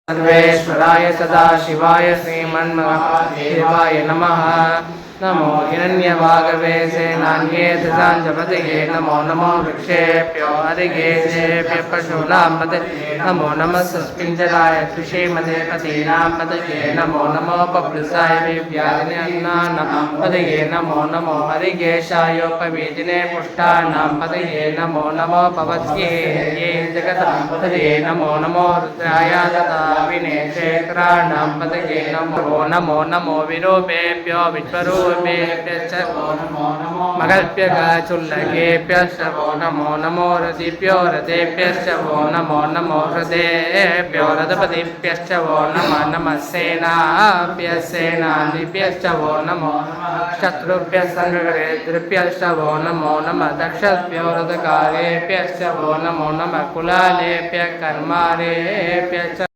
सर्वेश्वराय सदाशिवाय श्रीमन्महादेवाय नमः। नमो हिरण्यभागवे सेनान्ये धृताञ्जपतये नमो नमो वृक्षेभ्यो हरिकेशेभ्यः पशूनां पतये नमो नमः सस्मिञ्जराय कृषिमते पतीनां पतये नमो नमो पप्लुसाय विव्याधिन्यानां पतये नमो नमो हरिकेशायोपवीजिने पुष्टानां पतये नमो नमो पवत्ये ये जगतां पतये नमो नमो रुद्राय तथा विनेशेकराणां पतये नमो नमो नमो विरूपेभ्यो विश्वरूपेभ्यश्च मगल्प्यगचुल्लकेभ्यश्च वो नमो नमो रतिभ्यो रथेभ्यश्च वो नमो नमो हृदेभ्यो रथपतिभ्यश्च वो नमः नमः सेनाभ्यः सेनाधिभ्यश्च वो नमो शत्रुभ्यः संगरेद्रिभ्यश्च वो नमो नमः दक्षभ्यो रथकारेभ्यश्च वो नमो नमः कुलालेभ्यः कर्मारेभ्यश्च